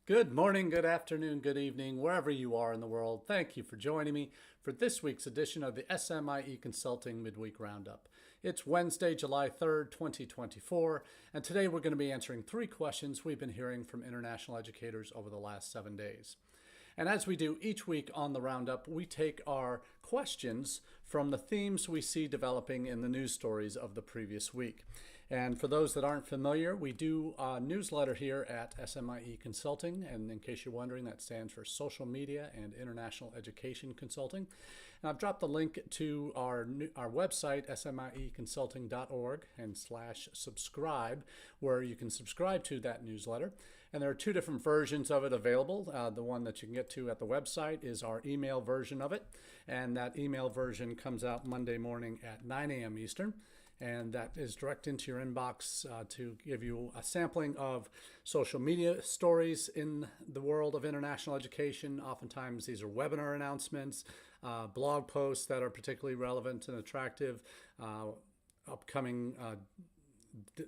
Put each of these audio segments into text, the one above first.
Good morning, good afternoon, good evening, wherever you are in the world. Thank you for joining me for this week's edition of the SMIE Consulting Midweek Roundup. It's Wednesday, July 3rd, 2024, and today we're going to be answering 3 questions we've been hearing from international educators over the last 7 days. And as we do each week on the Roundup, we take our questions from the themes we see developing in the news stories of the previous week. And for those that aren't familiar, we do a newsletter here at SMIE Consulting. And in case you're wondering, that stands for Social Media and International Education Consulting. And I've dropped the link to our website, smieconsulting.org and /subscribe, where you can subscribe to that newsletter. And there are 2 different versions of it available. The one that you can get to at the website is our email version of it. And that email version comes out Monday morning at 9 a.m. Eastern. And that is direct into your inbox to give you a sampling of social media stories in the world of international education. Oftentimes these are webinar announcements, blog posts that are particularly relevant and attractive, upcoming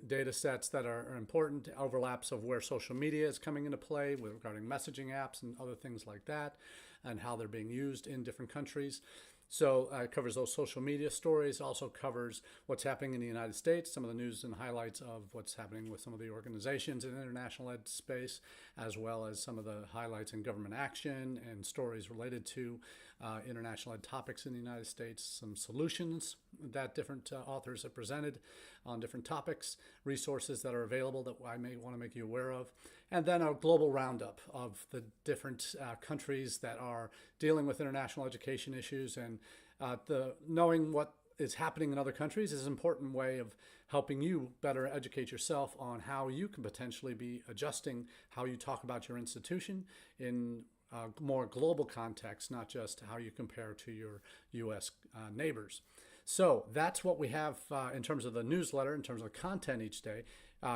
data sets that are important, overlaps of where social media is coming into play regarding messaging apps and other things like that, and how they're being used in different countries. So it covers those social media stories, also covers what's happening in the United States, some of the news and highlights of what's happening with some of the organizations in international ed space, as well as some of the highlights in government action and stories related to international ed topics in the United States, some solutions that different authors have presented on different topics, resources that are available that I may want to make you aware of, and then a global roundup of the different countries that are dealing with international education issues. And knowing what is happening in other countries is an important way of helping you better educate yourself on how you can potentially be adjusting how you talk about your institution in more global context, not just how you compare to your U.S. Neighbors. So that's what we have in terms of the newsletter, in terms of the content each day,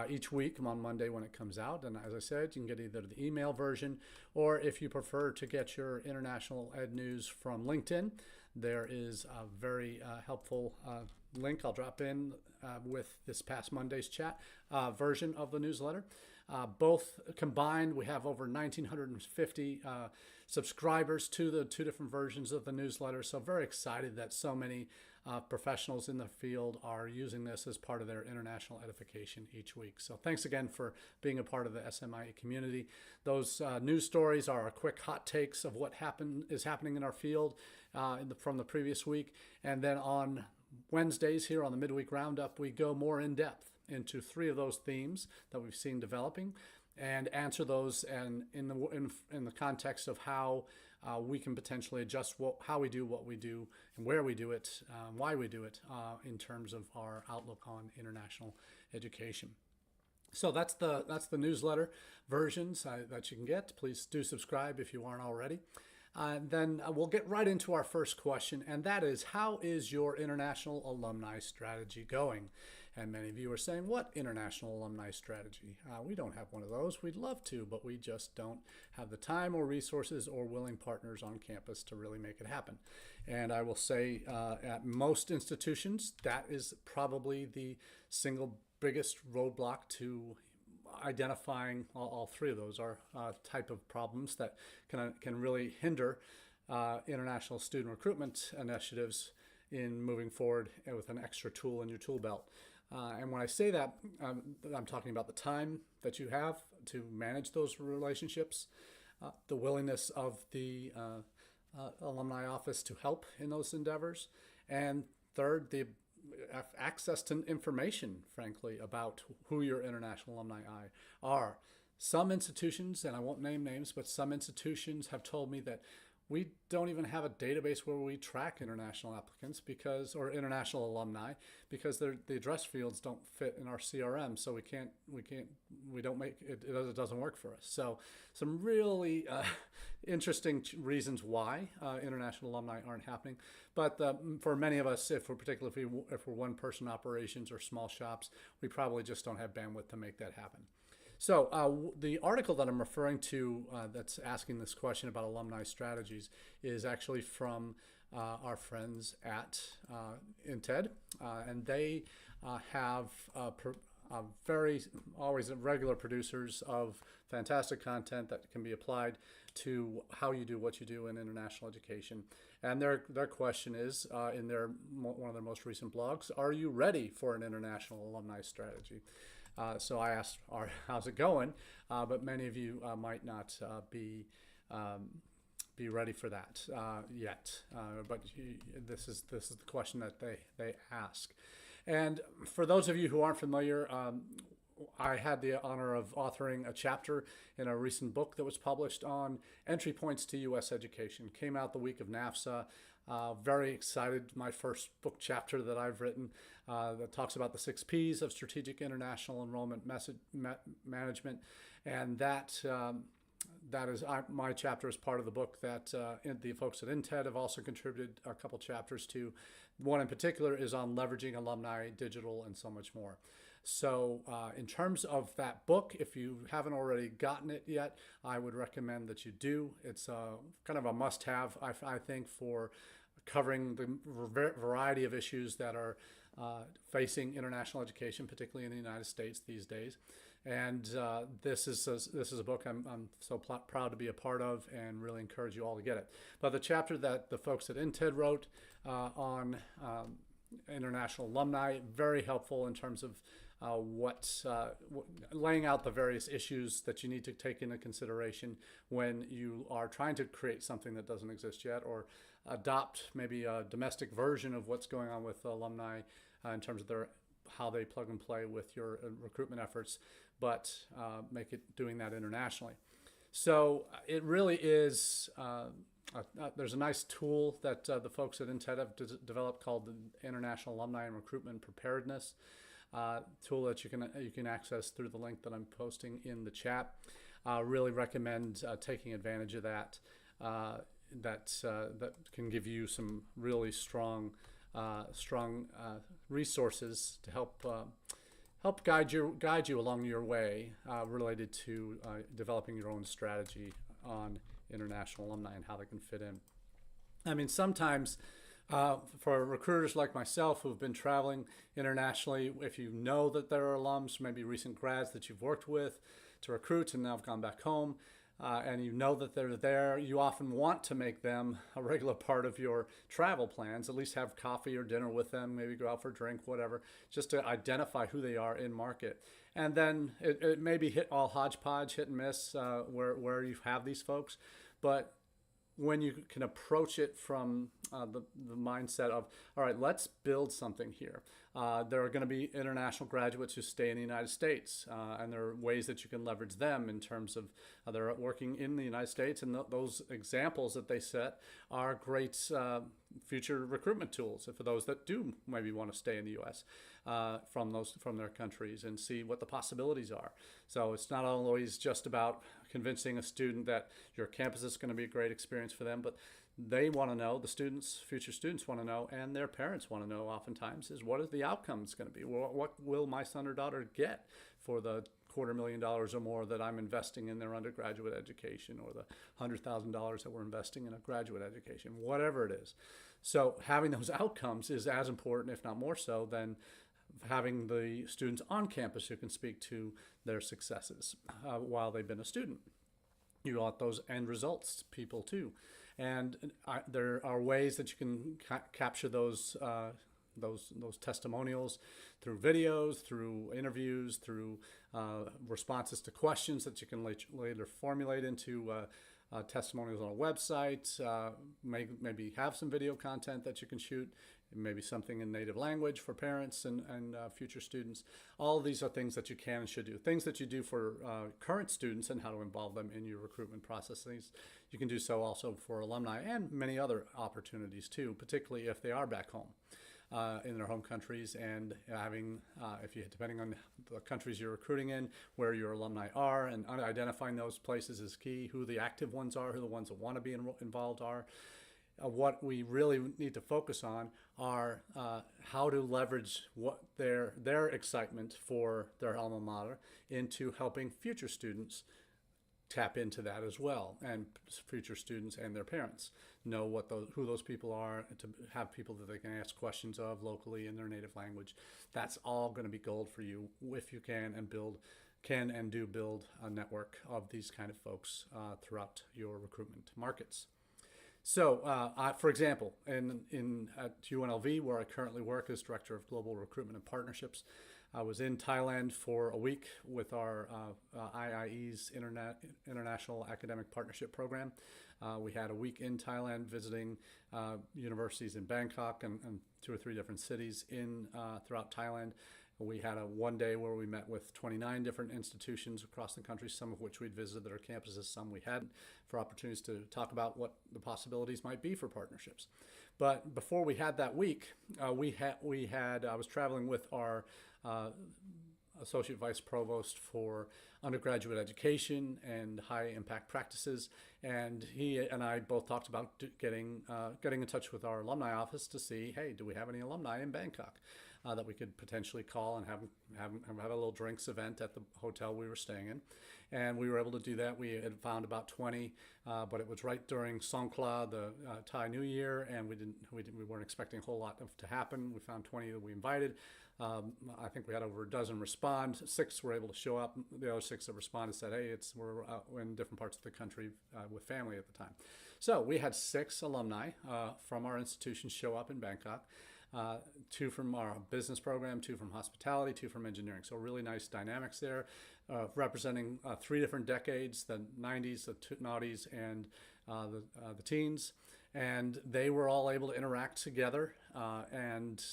each week on Monday when it comes out. And as I said, you can get either the email version, or if you prefer to get your international ed news from LinkedIn, there is a very helpful link I'll drop in with this past Monday's chat version of the newsletter. Both combined, we have over 1,950 subscribers to the 2 different versions of the newsletter. So very excited that so many professionals in the field are using this as part of their international edification each week. So thanks again for being a part of the SMIE community. Those news stories are quick hot takes of what is happening in our field from the previous week. And then on Wednesdays here on the Midweek Roundup, we go more in depth into 3 of those themes that we've seen developing and answer those and in the context of how we can potentially adjust how we do what we do and where we do it, why we do it in terms of our outlook on international education. So that's the newsletter versions that you can get. Please do subscribe if you aren't already. Then we'll get right into our first question, and that is, how is your international alumni strategy going? And many of you are saying, what international alumni strategy? We don't have one of those. We'd love to, but we just don't have the time or resources or willing partners on campus to really make it happen. And I will say at most institutions, that is probably the single biggest roadblock to identifying. All 3 of those are type of problems that can really hinder international student recruitment initiatives in moving forward with an extra tool in your tool belt. And when I say that, I'm talking about the time that you have to manage those relationships, the willingness of the alumni office to help in those endeavors, and third, the access to information, frankly, about who your international alumni are. Some institutions, and I won't name names, but some institutions have told me that we don't even have a database where we track international applicants or international alumni, because the address fields don't fit in our CRM. So we don't make it, it doesn't work for us. So some really interesting reasons why international alumni aren't happening. But for many of us, if we're one-person operations or small shops, we probably just don't have bandwidth to make that happen. So the article that I'm referring to that's asking this question about alumni strategies is actually from our friends at INTED, and they have always regular producers of fantastic content that can be applied to how you do what you do in international education. And their question is, in one of their most recent blogs, are you ready for an international alumni strategy? So I asked, how's it going? But many of you might not be ready for that yet. But this is the question that they ask. And for those of you who aren't familiar, I had the honor of authoring a chapter in a recent book that was published on entry points to U.S. education. Came out the week of NAFSA. Very excited. My first book chapter that I've written that talks about the 6 Ps of strategic international enrollment management, and that is my chapter is part of the book that the folks at INTED have also contributed a couple chapters to. One in particular is on leveraging alumni, digital, and so much more. So in terms of that book, if you haven't already gotten it yet, I would recommend that you do. It's kind of a must-have, I think, for covering the variety of issues that are facing international education, particularly in the United States these days. And this is a book I'm so proud to be a part of, and really encourage you all to get it. But the chapter that the folks at INTED wrote on international alumni, very helpful in terms of laying out the various issues that you need to take into consideration when you are trying to create something that doesn't exist yet, or adopt maybe a domestic version of what's going on with alumni in terms of how they plug and play with your recruitment efforts, but make it doing that internationally. So it really is, there's a nice tool that the folks at INTED have developed called the International Alumni and Recruitment Preparedness tool that you can access through the link that I'm posting in the chat. Really recommend taking advantage of that. That can give you some really strong resources to help guide you along your way related to developing your own strategy on international alumni and how they can fit in. I mean, sometimes for recruiters like myself who've been traveling internationally, if you know that there are alums, maybe recent grads that you've worked with to recruit and now have gone back home, and you know that they're there, you often want to make them a regular part of your travel plans, at least have coffee or dinner with them, maybe go out for a drink, whatever, just to identify who they are in market. And then it may be all hodgepodge, hit and miss, where you have these folks. But when you can approach it from the mindset of, all right, let's build something here. There are going to be international graduates who stay in the United States, and there are ways that you can leverage them in terms of they're working in the United States, and those examples that they set are great future recruitment tools for those that do maybe want to stay in the U.S. From their countries and see what the possibilities are. So it's not always just about convincing a student that your campus is going to be a great experience for them, but they want to know, the students, future students want to know, and their parents want to know oftentimes, is what is the outcomes going to be? What will my son or daughter get for the $250,000 or more that I'm investing in their undergraduate education, or the $100,000 that we're investing in a graduate education, whatever it is. So having those outcomes is as important, if not more so, than having the students on campus who can speak to their successes while they've been a student. You want those end results people too. And there are ways that you can capture those testimonials through videos, through interviews, through responses to questions that you can later formulate into testimonials on a website. Maybe have some video content that you can shoot, maybe something in native language for parents and future students. All of these are things that you can and should do. Things that you do for current students and how to involve them in your recruitment processes. You can do so also for alumni and many other opportunities too, particularly if they are back home in their home countries, and having, depending on the countries you're recruiting in, where your alumni are, and identifying those places is key, who the active ones are, who the ones that want to be involved are. What we really need to focus on are how to leverage what their excitement for their alma mater into helping future students tap into that as well, and future students and their parents know who those people are, and to have people that they can ask questions of locally in their native language. That's all going to be gold for you if you can and do build a network of these kind of folks throughout your recruitment markets. So, for example, at UNLV, where I currently work as Director of Global Recruitment and Partnerships, I was in Thailand for a week with our IIE's International Academic Partnership Program. We had a week in Thailand visiting universities in Bangkok and 2 or 3 different cities throughout Thailand. We had a one day where we met with 29 different institutions across the country, some of which we'd visited their campuses, some we hadn't, for opportunities to talk about what the possibilities might be for partnerships. But before we had that week, I was traveling with our Associate Vice Provost for undergraduate education and high impact practices, and he and I both talked about getting in touch with our alumni office to see, hey, do we have any alumni in Bangkok that we could potentially call and have a little drinks event at the hotel we were staying in. And we were able to do that. We had found about 20, but it was right during Songkla, the Thai New Year, and we weren't expecting a whole lot to happen. We found 20 that we invited. I think we had over a dozen respond. 6 were able to show up. The other 6 that responded said, hey, we're in different parts of the country with family at the time. So we had 6 alumni from our institution show up in Bangkok. 2 from our business program, 2 from hospitality, 2 from engineering. So really nice dynamics there, representing 3 different decades, the 90s, the noughties, and the teens. And they were all able to interact together, and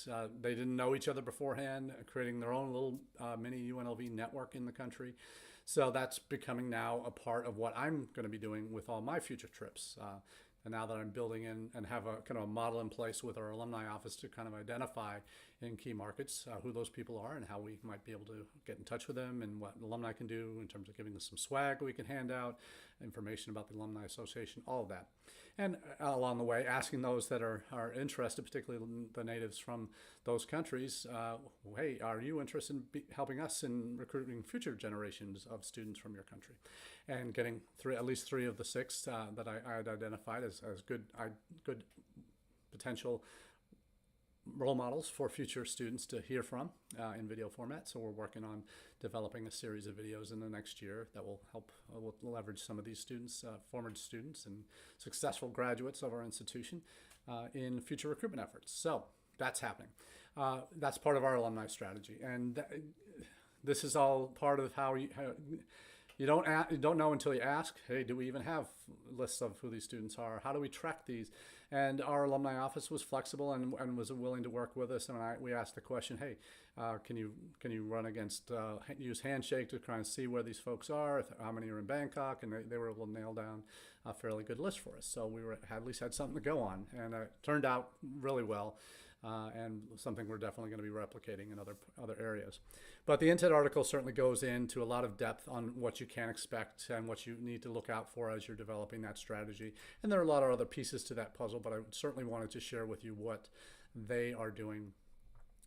they didn't know each other beforehand, creating their own little mini UNLV network in the country. So that's becoming now a part of what I'm going to be doing with all my future trips. And now that I'm building in and have a kind of a model in place with our alumni office to kind of identify in key markets who those people are and how we might be able to get in touch with them, and what alumni can do in terms of giving them some swag we can hand out, information about the Alumni Association, all of that. And along the way, asking those that are interested, particularly the natives from those countries, hey, are you interested in helping us in recruiting future generations of students from your country? And getting at least 3 of the 6 that I had identified as good potential role models for future students to hear from in video format. So we're working on developing a series of videos in the next year that will help leverage some of these students, former students and successful graduates of our institution in future recruitment efforts. So that's happening. That's part of our alumni strategy. And this is all part of how you don't know until you ask, hey, do we even have lists of who these students are? How do we track these? And our alumni office was flexible and was willing to work with us. And we asked the question, hey, can you run against, use Handshake to try and see where these folks are, how many are in Bangkok? And they were able to nail down a fairly good list for us. So we at least had something to go on. And it turned out really well. And something we're definitely going to be replicating in other areas. But the INTED article certainly goes into a lot of depth on what you can expect and what you need to look out for as you're developing that strategy. And there are a lot of other pieces to that puzzle, but I certainly wanted to share with you what they are doing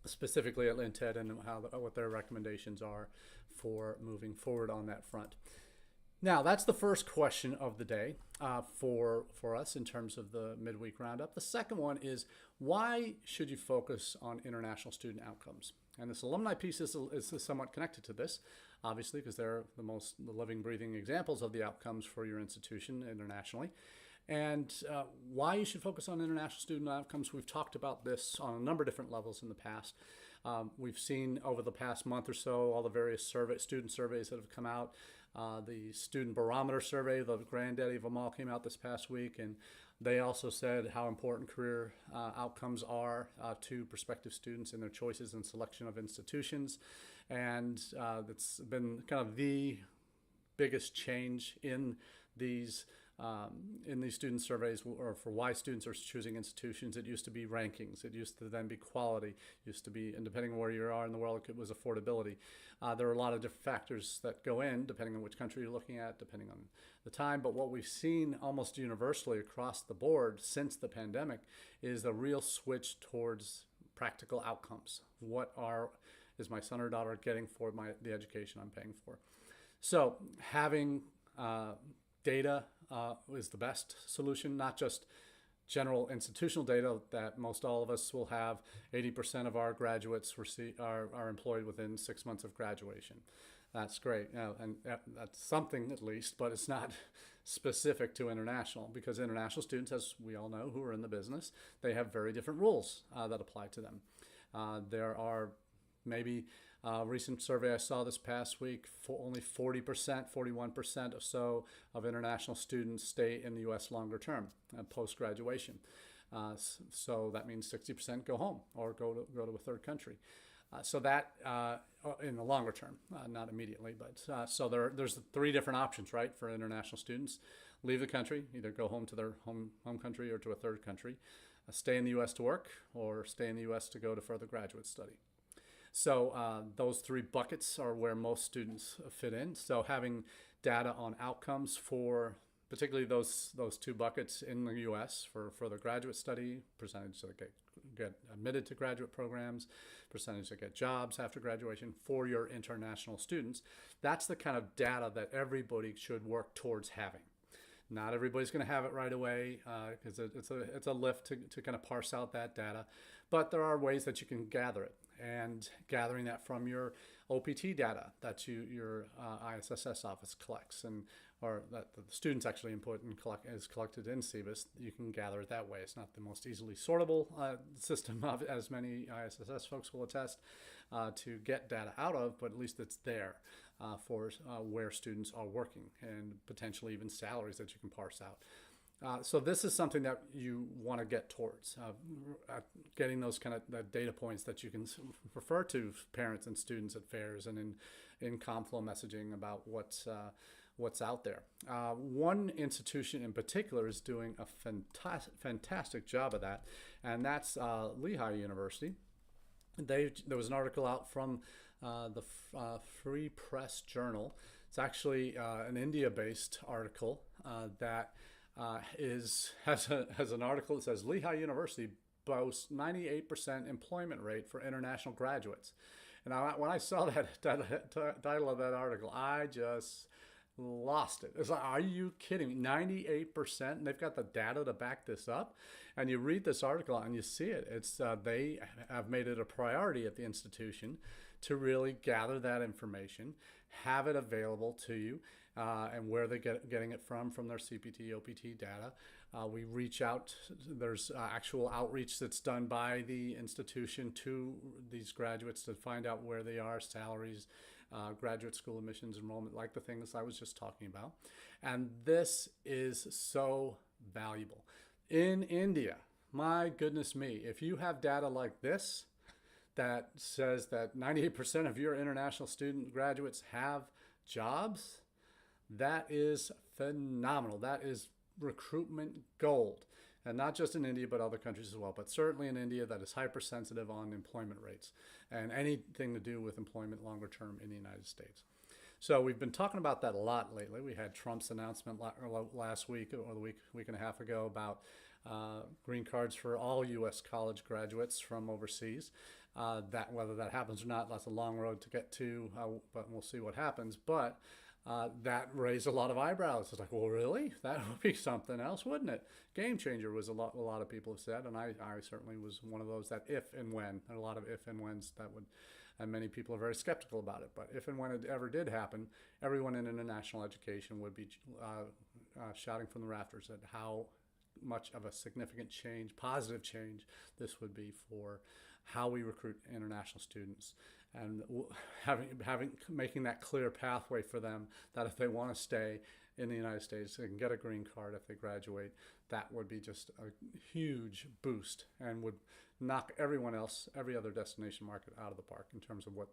specifically at INTED and what their recommendations are for moving forward on that front. Now, that's the first question of the day for us in terms of the midweek roundup. The second one is, why should you focus on international student outcomes? And this alumni piece is somewhat connected to this, obviously, because they're the living, breathing examples of the outcomes for your institution internationally. And why you should focus on international student outcomes, we've talked about this on a number of different levels in the past. We've seen over the past month or so all the various student surveys that have come out. The Student Barometer survey, the granddaddy of them all, came out this past week, and they also said how important career outcomes are to prospective students in their choices and selection of institutions. And it's been kind of the biggest change in these student surveys, or for why students are choosing institutions. It used to be rankings. It used to then be quality. It used to be, and depending on where you are in the world, it was affordability. There are a lot of different factors that go in, depending on which country you're looking at, depending on the time. But what we've seen almost universally across the board since the pandemic is a real switch towards practical outcomes. What is my son or daughter getting for the education I'm paying for? So having data is the best solution, not just general institutional data that most all of us will have. 80% of our graduates are employed within 6 months of graduation. That's great, and that's something at least, but it's not specific to international, because international students, as we all know who are in the business, they have very different rules that apply to them. There are maybe a recent survey I saw this past week, only 40%, 41% or so of international students stay in the U.S. longer term post-graduation. So that means 60% go home or go to a third country. So that in the longer term, not immediately, but so there's 3 different options, right, for international students. Leave the country, either go home to their home country or to a third country, stay in the U.S. to work, or stay in the U.S. to go to further graduate study. So those 3 buckets are where most students fit in. So having data on outcomes for particularly those 2 buckets in the U.S. for further graduate study, percentage that get admitted to graduate programs, percentage that get jobs after graduation for your international students, that's the kind of data that everybody should work towards having. Not everybody's going to have it right away because it's a lift to kind of parse out that data, but there are ways that you can gather it, and gathering that from your OPT data that your ISSS office collects, or that the students actually input and is collected in CBIS, you can gather it that way. It's not the most easily sortable system, as many ISSS folks will attest, to get data out of, but at least it's there for where students are working, and potentially even salaries that you can parse out. So this is something that you want to get towards, getting those kind of data points that you can refer to parents and students at fairs and in Conflow messaging about what's out there. One institution in particular is doing a fantastic job of that, and that's Lehigh University. There was an article out from the Free Press Journal. It's actually an India-based article that has an article that says Lehigh University boasts 98% employment rate for international graduates. And when I saw that title of that article, I just lost it. It's like, are you kidding me? 98%, and they've got the data to back this up. And you read this article and you see it. It's they have made it a priority at the institution to really gather that information, have it available to you, and where they're getting it from their CPT, OPT data. We reach out. There's actual outreach that's done by the institution to these graduates to find out where they are, salaries, graduate school admissions, enrollment, like the things I was just talking about. And this is so valuable. In India, my goodness me, if you have data like this that says that 98% of your international student graduates have jobs, that is phenomenal. That is recruitment gold. And not just in India, but other countries as well. But certainly in India, that is hypersensitive on employment rates and anything to do with employment longer term in the United States. So we've been talking about that a lot lately. We had Trump's announcement last week or the week and a half ago about green cards for all U.S. college graduates from overseas. That whether that happens or not, that's a long road to get to, but we'll see what happens. But that raised a lot of eyebrows. It's like, well, really? That would be something else, wouldn't it? Game changer was a lot of people have said, and I certainly was one of those that if and when, and a lot of if and whens that would, and many people are very skeptical about it. But if and when it ever did happen, everyone in international education would be shouting from the rafters at how much of a significant change, positive change, this would be for how we recruit international students, and making that clear pathway for them that if they want to stay in the United States, they can get a green card if they graduate. That would be just a huge boost and would knock every other destination market out of the park in terms of what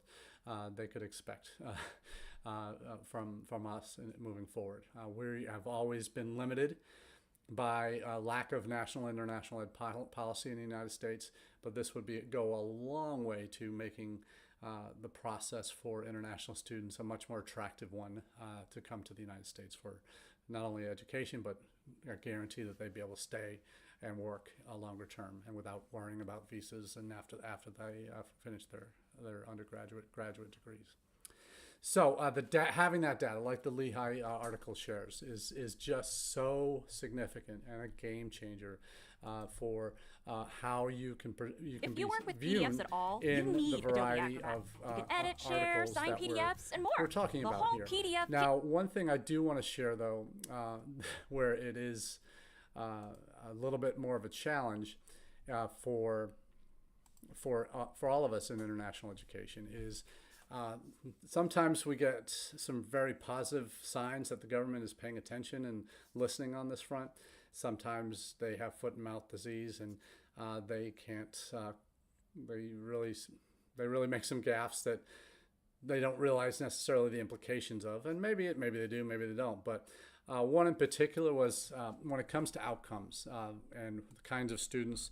they could expect from us moving forward. We have always been limited by a lack of national and international ed policy in the United States, but this would go a long way to making the process for international students a much more attractive one to come to the United States for not only education, but a guarantee that they'd be able to stay and work a longer term and without worrying about visas and after they finish their undergraduate, graduate degrees. So having that data, like the Lehigh article shares, is just so significant and a game changer for how you If be you work with viewed PDFs at all, you in the need Adobe variety Acrobat. of You can edit, share, articles sign that PDFs, and we're more. talking The about whole here. PDF. Now, one thing I do want to share though, where it is a little bit more of a challenge for all of us in international education is sometimes we get some very positive signs that the government is paying attention and listening on this front. Sometimes they have foot and mouth disease and they can't. They really make some gaffes that they don't realize necessarily the implications of, and maybe they do, maybe they don't. But one in particular was when it comes to outcomes and the kinds of students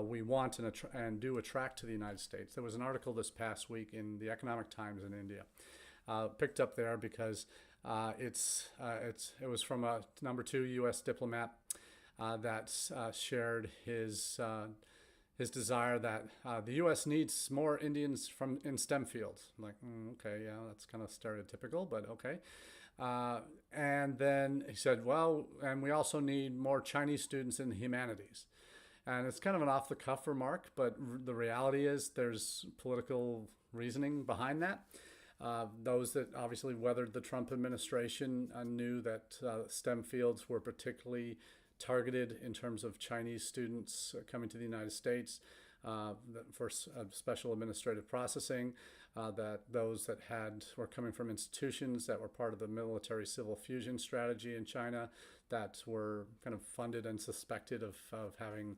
we want and do attract to the United States. There was an article this past week in the Economic Times in India, picked up there because it was from a #2 U.S. diplomat that shared his desire that the U.S. needs more Indians in STEM fields. I'm like, okay, yeah, that's kind of stereotypical, but okay. And then he said, well, and we also need more Chinese students in the humanities. And it's kind of an off-the-cuff remark, but the reality is there's political reasoning behind that. Those that obviously weathered the Trump administration knew that STEM fields were particularly targeted in terms of Chinese students coming to the United States for special administrative processing, that those that were coming from institutions that were part of the military civil fusion strategy in China that were kind of funded and suspected of having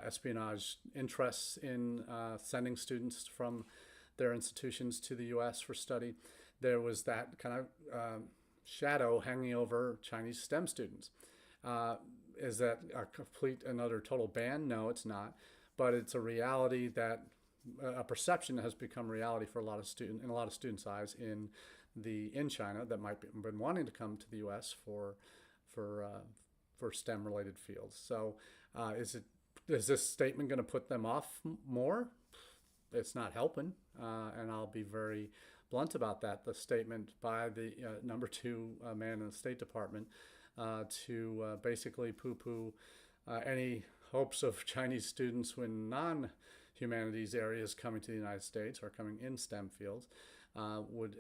espionage interests in sending students from their institutions to the U.S. for study. There was that kind of shadow hanging over Chinese STEM students. Is that a complete and utter total ban? No, it's not. But it's a reality that a perception that has become reality for a lot of students' eyes in China that might have been wanting to come to the U.S. for STEM related fields. So is this statement going to put them off more? It's not helping, and I'll be very blunt about that. The statement by the #2 man in the State Department to basically poo-poo any hopes of Chinese students in non-humanities areas coming to the United States or coming in STEM fields would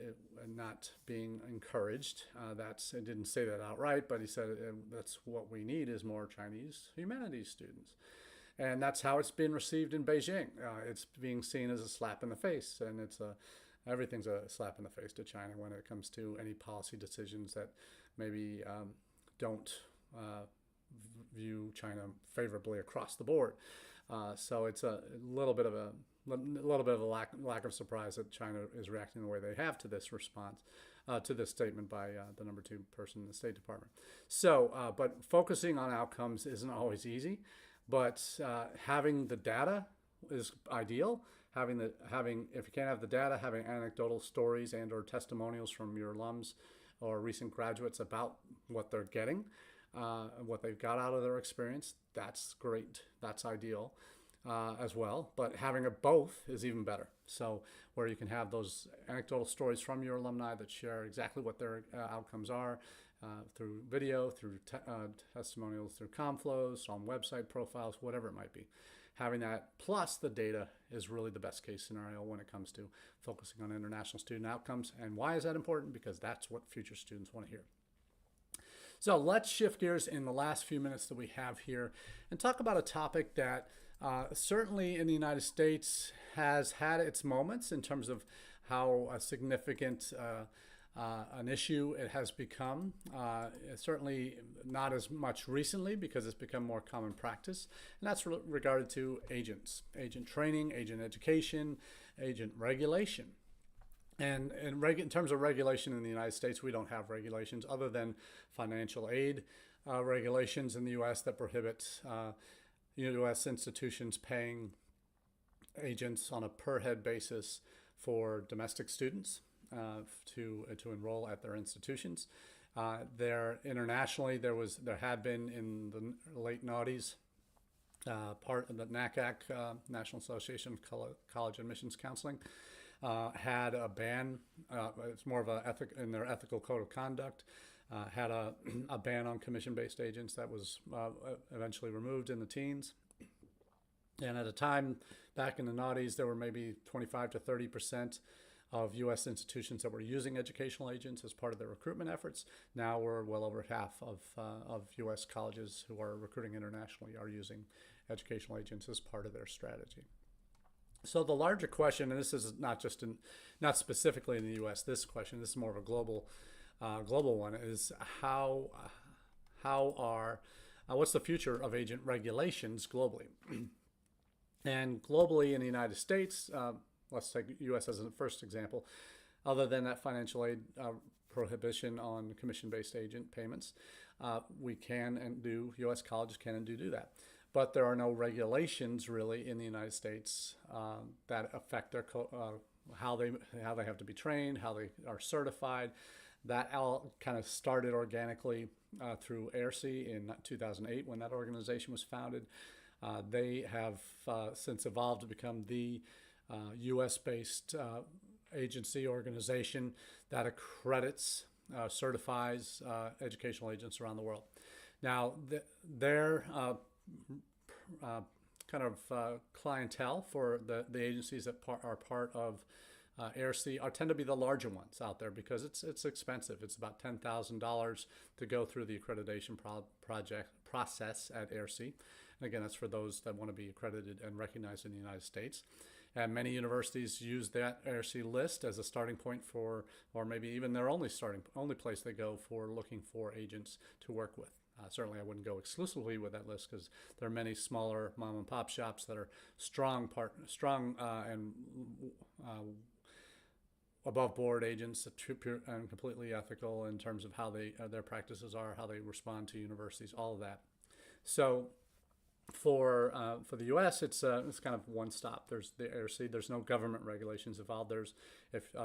not being encouraged. It didn't say that outright, but he said that's what we need is more Chinese humanities students. And that's how it's been received in Beijing. It's being seen as a slap in the face, and everything's a slap in the face to China when it comes to any policy decisions that maybe don't view China favorably across the board. So it's a little bit of a lack of surprise that China is reacting the way they have to this response, to this statement by the #2 person in the State Department. So, but focusing on outcomes isn't always easy. But having the data is ideal. If you can't have the data, having anecdotal stories and/or testimonials from your alums or recent graduates about what they're getting, what they've got out of their experience, that's great. That's ideal as well. But having both is even better. So where you can have those anecdotal stories from your alumni that share exactly what their outcomes are, through video, through testimonials, through ComFlows, on website profiles, whatever it might be. Having that plus the data is really the best case scenario when it comes to focusing on international student outcomes. And why is that important? Because that's what future students want to hear. So let's shift gears in the last few minutes that we have here and talk about a topic that certainly in the United States has had its moments in terms of how significant an issue it has become. Certainly not as much recently because it's become more common practice, and that's regarded to agents, agent training, agent education, agent regulation. And in terms of regulation in the United States, we don't have regulations other than financial aid regulations in the U.S. that prohibit U.S. institutions paying agents on a per head basis for domestic students to enroll at their institutions. Internationally, there had been in the late noughties part of the NACAC, National Association of College Admissions Counseling, had a ban. It's more of a in their ethical code of conduct. Had a ban on commission-based agents that was eventually removed in the teens. And at a time back in the noughties, there were maybe 25 to 30% of U.S. institutions that were using educational agents as part of their recruitment efforts. Now we're well over half of U.S. colleges who are recruiting internationally are using educational agents as part of their strategy. So the larger question, and this is not specifically in the U.S. This is more of a global one, is what's the future of agent regulations globally? And globally in the United States, let's take U.S. as a first example, other than that financial aid prohibition on commission-based agent payments, U.S. colleges can and do that. But there are no regulations really in the United States that affect their how they have to be trained, how they are certified. That all kind of started organically through AIRC in 2008 when that organization was founded. They have since evolved to become the U.S.-based agency organization that accredits, certifies educational agents around the world. Now, their kind of clientele for the agencies that are part of AIRC tend to be the larger ones out there because it's expensive. It's about $10,000 to go through the accreditation process at AIRC. And again, that's for those that want to be accredited and recognized in the United States. And many universities use that AIRC list as a starting point for, or maybe even their only place they go for looking for agents to work with. Certainly, I wouldn't go exclusively with that list because there are many smaller mom and pop shops that are strong and above board agents, and completely ethical in terms of how their practices are, how they respond to universities, all of that. So for the U.S., it's kind of one stop. There's the AIRC. There's no government regulations involved. Are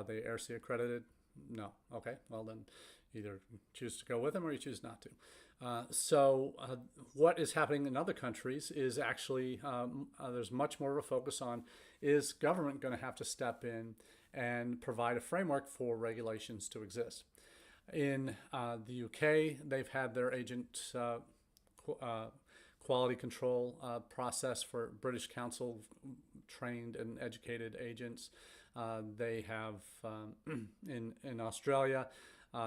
they AIRC accredited? No. Okay. Well, then either choose to go with them or you choose not to. What is happening in other countries is actually there's much more of a focus on, is government going to have to step in and provide a framework for regulations to exist. In the UK, they've had their agent quality control process for British Council trained and educated agents. They have in Australia,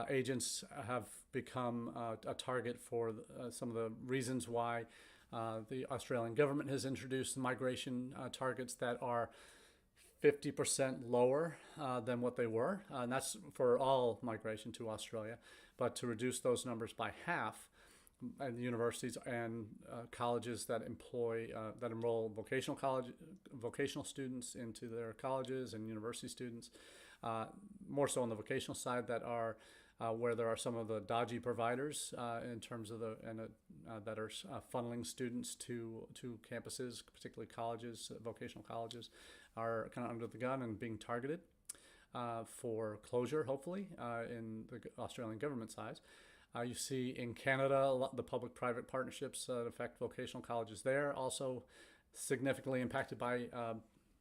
agents have become a target for some of the reasons why the Australian government has introduced migration targets that are 50% lower than what they were. And that's for all migration to Australia. But to reduce those numbers by half, and universities and colleges that enroll vocational students into their colleges, and university students, more so on the vocational side, that are where there are some of the dodgy providers in terms of that are funneling students to campuses, particularly colleges, vocational colleges, are kind of under the gun and being targeted for closure, hopefully, in the Australian government side. You see in Canada, the public-private partnerships that affect vocational colleges there also significantly impacted by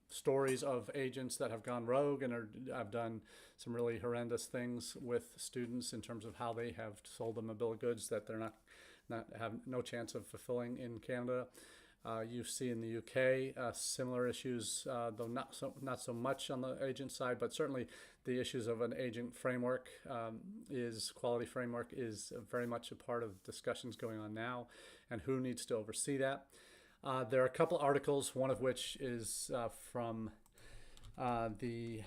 stories of agents that have gone rogue and have done some really horrendous things with students in terms of how they have sold them a bill of goods that they're not have no chance of fulfilling in Canada. You see in the UK similar issues, though not so much on the agent side, but certainly the issues of an agent framework quality framework is very much a part of discussions going on now, and who needs to oversee that. There are a couple articles, one of which is from the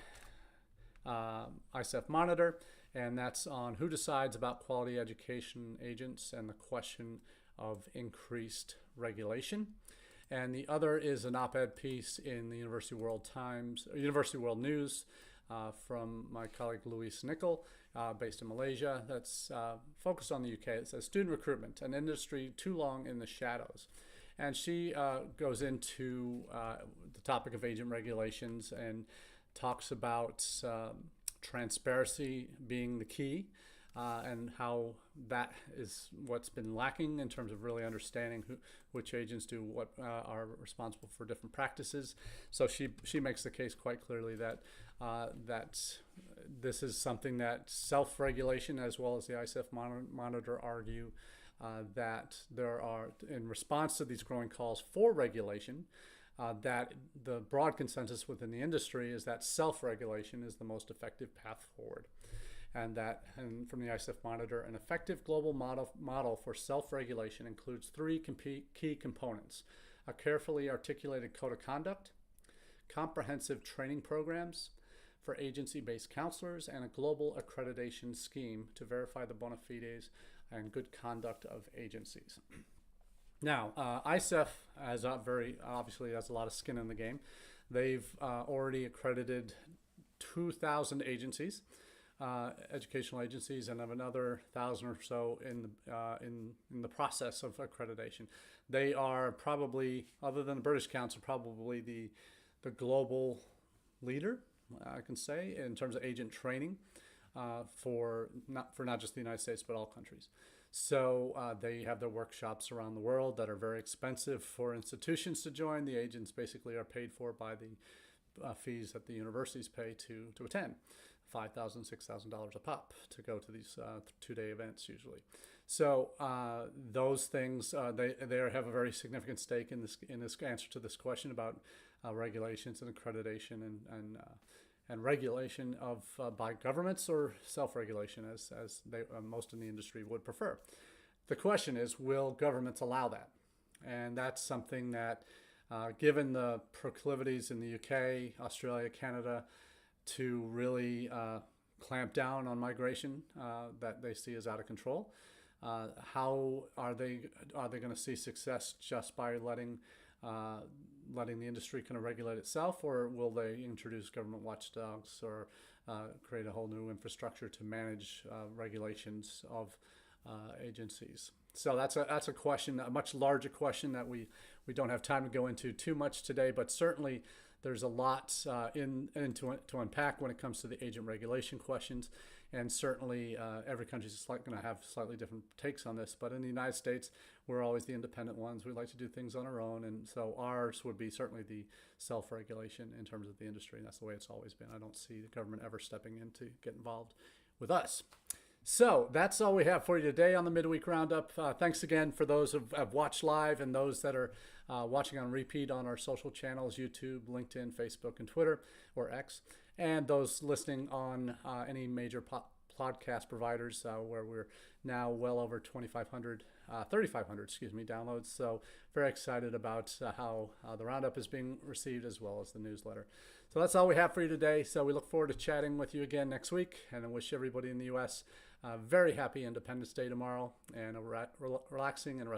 ICEF Monitor, and that's on who decides about quality education agents and the question of increased regulation. And the other is an op-ed piece in the University World News from my colleague Luis Nicol, based in Malaysia, that's focused on the UK. It says, "Student Recruitment, an Industry Too Long in the Shadows." And she goes into the topic of agent regulations and talks about transparency being the key, and how that is what's been lacking in terms of really understanding which agents do what, are responsible for different practices. So she makes the case quite clearly that that this is something that self-regulation, as well as the ICEF monitor, argue that there are, in response to these growing calls for regulation, that the broad consensus within the industry is that self-regulation is the most effective path forward. And from the ICEF monitor, an effective global model for self-regulation includes three key components: a carefully articulated code of conduct, comprehensive training programs for agency-based counselors, and a global accreditation scheme to verify the bona fides and good conduct of agencies. Now, ICEF obviously has a lot of skin in the game. They've already accredited 2,000 agencies, educational agencies, and have another 1,000 or so in the process of accreditation. They are probably, other than the British Council, probably the global leader, I can say, in terms of agent training for not just the United States, but all countries. So they have their workshops around the world that are very expensive for institutions to join. The agents basically are paid for by the fees that the universities pay to attend, $5,000, $6,000 a pop to go to these 2-day events usually. So those things, they have a very significant stake in this answer to this question about regulations and accreditation and regulation of by governments, or self-regulation, as they, most in the industry would prefer. The question is, will governments allow that? And that's something that, given the proclivities in the UK, Australia, Canada, to really clamp down on migration that they see as out of control, how are they going to see success just by letting the industry kind of regulate itself, or will they introduce government watchdogs or create a whole new infrastructure to manage regulations of agencies? So that's a question, a much larger question that we don't have time to go into too much today, but certainly there's a lot to unpack when it comes to the agent regulation questions. And certainly every country is going to have slightly different takes on this. But in the United States, we're always the independent ones. We like to do things on our own. And so ours would be certainly the self-regulation in terms of the industry. And that's the way it's always been. I don't see the government ever stepping in to get involved with us. So that's all we have for you today on the Midweek Roundup. Thanks again for those who have watched live and those that are watching on repeat on our social channels, YouTube, LinkedIn, Facebook, and Twitter, or X, and those listening on any major podcast providers where we're now well over 3,500 downloads. So very excited about how the Roundup is being received, as well as the newsletter. So that's all we have for you today. So we look forward to chatting with you again next week, and I wish everybody in the U.S. a very happy Independence Day tomorrow, and a relaxing and